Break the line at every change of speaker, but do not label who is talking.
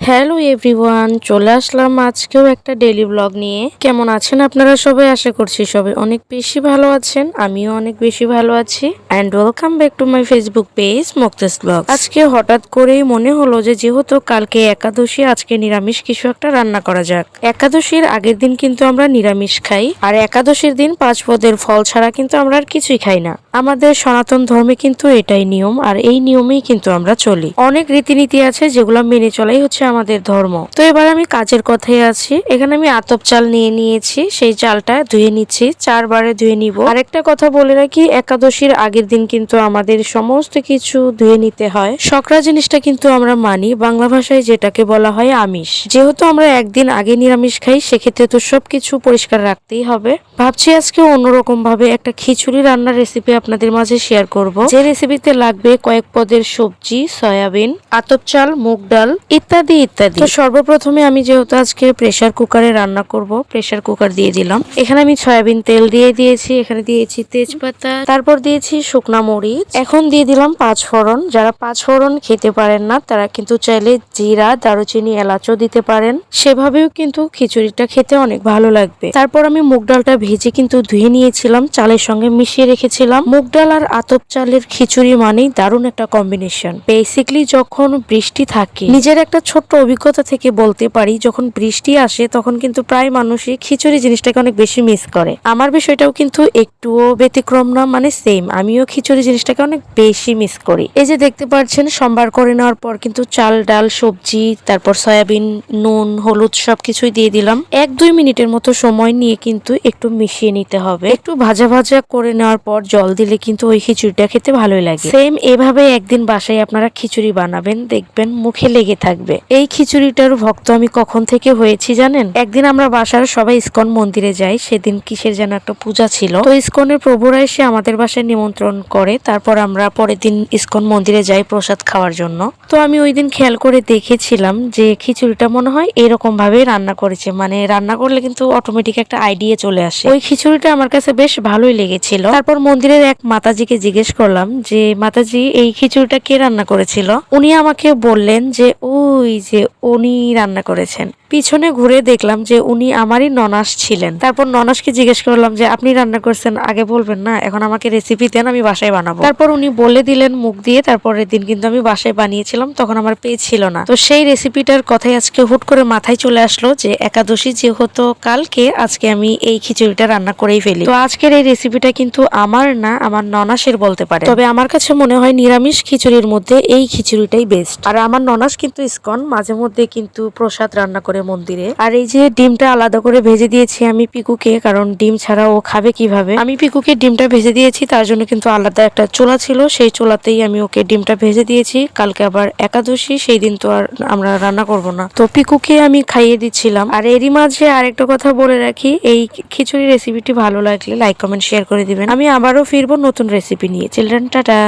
Hello everyone, চলে আসলাম আজকেও একটা ডেইলি ব্লগ নিয়ে। কেমন আছেন আপনারা সবাই? আশা করছি সবাই অনেক বেশি ভালো আছেন, আমিও অনেক বেশি ভালো আছি। And welcome back to my Facebook page Mukta's blog. আজকে হঠাৎ করেই মনে হলো যে যেহেতু কালকে একাদশী, আজকে নিরামিষ কিছু একটা রান্না করা যাক। একাদশীর আগের দিন কিন্তু আমরা নিরামিষ খাই, আর একাদশীর দিন 5 পদের ফল ছাড়া কিন্তু আমরা আর কিছুই খাই না। আমাদের সনাতন ধর্মে কিন্তু এটাই নিয়ম, আর এই নিয়মেই কিন্তু আমরা চলি। অনেক রীতিনীতি আছে যেগুলো মেনে চলাই হচ্ছে আমাদের ধর্ম। তো এবার আমি কাজের কথায় আছি। এখানে আমি আতপ চাল নিয়ে নিয়েছি, সেই চালটা ধুয়ে নিচ্ছি, 4 বারে ধুয়ে নিব। আরেকটা কথা বলে রাখি, একাদশীর আগের দিন কিন্তু আমাদের সমস্ত কিছু ধুয়ে নিতে হয়। সকরা জিনিসটা কিন্তু আমরা মানি, বাংলা ভাষায় যেটাকে বলা হয় আমিষ। যেহেতু আমরা একদিন আগে নিরামিষ খাই, সেক্ষেত্রে তো সবকিছু পরিষ্কার রাখতেই হবে। ভাবছি আজকে অন্যরকম ভাবে একটা খিচুড়ি রান্নার রেসিপি আপনাদের মাঝে শেয়ার করব। যে রেসিপিতে লাগবে কয়েক পদের সবজি, সয়াবিন, আতপ চাল, মুগ ডাল ইত্যাদি ইত্যাদি। তো সর্বপ্রথমে আমি যেহেতু আজকে প্রেসার কুকারে রান্না করব, প্রেসার কুকার দিয়ে দিলাম। এখানে আমি সয়াবিন তেল দিয়ে দিয়েছি, এখানে দিয়েছি তেজপাতা, তারপর দিয়েছি শুকনা মরিচ, এখন দিয়ে দিলাম 5 ফোড়ন। যারা 5 ফোড়ন খেতে পারেন না তারা কিন্তু চাইলে জিরা, দারুচিনি, এলাচও দিতে পারেন, সেভাবেও কিন্তু খিচুড়িটা খেতে অনেক ভালো লাগবে। তারপর আমি মুগ ডালটা ভেজে কিন্তু ধুয়ে নিয়েছিলাম, চালের সঙ্গে মিশিয়ে রেখেছিলাম। মুগ ডাল আর আতপ চালের খিচুড়ি মানেই দারুণ একটা কম্বিনেশন। বেসিক্যালি যখন বৃষ্টি থাকে, নিজের একটা ছোট্ট অভিজ্ঞতা থেকে বলতে পারি, যখন বৃষ্টি আসে তখন কিন্তু প্রায় মানুষই খিচুড়ি জিনিসটাকে অনেক বেশি মিস করে। আমার বিষয়টাও কিন্তু একটুও ব্যতিক্রম না, মানে সেম, আমিও খিচুড়ি জিনিসটাকে অনেক বেশি মিস করি। এই যে দেখতে পাচ্ছেন, সম্বার করে নেওয়ার পর কিন্তু চাল, ডাল, সবজি, তারপর সয়াবিন, নুন, হলুদ সবকিছুই দিয়ে দিলাম। 1-2 মিনিটের মতো সময় নিয়ে কিন্তু একটু মিশিয়ে নিতে হবে। একটু ভাজা ভাজা করে নেওয়ার পর জল দিলে কিন্তু ওই খিচুড়িটা খেতে ভালোই লাগে। সেম এভাবে একদিন বাসায় আপনারা খিচুড়ি বানাবেন, দেখবেন মুখে লেগে থাকবে। এই খিচুড়িটার ভক্ত আমি কখন থেকে হয়েছি জানেন? একদিন আমরা বাসার সবাই ইসকন মন্দিরে যাই, সেদিন কিসের যেন একটা পূজা ছিল। তো ইসকনের প্রভুরা এসে আমাদের বাসায় নিমন্ত্রণ করে, তারপর আমরা পরের দিন ইসকন মন্দিরে যাই প্রসাদ খাওয়ার জন্য। তো আমি ওই দিন খেয়াল করে দেখেছিলাম যে খিচুড়িটা মনে হয় এরকম ভাবে রান্না করেছে, মানে রান্না করলে কিন্তু অটোমেটিক একটা আইডিয়া চলে আসে। ওই খিচুড়িটা আমার কাছে বেশ ভালোই লেগেছিল। তারপর মন্দিরের এক মাতাজিকে জিজ্ঞেস করলাম যে মাতাজি, এই খিচুড়িটা কে রান্না করেছিল? উনি আমাকে বললেন যে ওই যে উনি রান্না করেছেন। পিছনে ঘুরে দেখলাম যে উনি আমারই ননাস ছিলেন। তারপর ননাসকে জিজ্ঞেস করলাম যে আপনি রান্না করছেন, আগে বলবেন না? এখন আমাকে রেসিপি দেন, আমি বাসায় বানাবো। তারপর উনি বলে দিলেন মুখ দিয়ে। তারপরের দিন কিন্তু আমি বাসায় বানিয়েছিলাম, তখন আমার পেজ ছিল না। তো সেই রেসিপিটার কথাই আজকে হুট করে মাথায় চলে আসলো যে একাদশী যেহেতু কালকে, আজকে আমি এই খিচুড়িটা রান্না করেই ফেলি। তো আজকের এই রেসিপিটা কিন্তু আমার না, আমার ননাসের বলতে পারে। তবে আমার কাছে মনে হয় নিরামিষ খিচুড়ির মধ্যে এই খিচুড়িটাই বেস্ট। আর আমার ননাস কিন্তু ইসকন মাঝে মধ্যে কিন্তু প্রসাদ রান্না করে মন্দিরে। আর এই যে ডিমটা আলাদা করে ভেজে দিয়েছি আমি পিকুকে, কারণ ডিম ছাড়া ও খাবে কিভাবে। আমি পিকুকে ডিমটা ভেজে দিয়েছি, তার জন্য কিন্তু আলাদা একটা চুলা ছিল, সেই চুলাতেই আমি ওকে ডিমটা ভেজে দিয়েছি। কালকে আবার একাদশী, সেই দিন তো আর আমরা রান্না করব না। তো পিকুকে আমি খাইয়ে দিচ্ছিলাম। আর এরই মাঝে আরেকটা কথা বলে রাখি, এই খিচুড়ি রেসিপিটি ভালো লাগলে লাইক, কমেন্ট, শেয়ার করে দিবেন। আমি আবারও ফিরবো নতুন রেসিপি নিয়ে। Children, tata.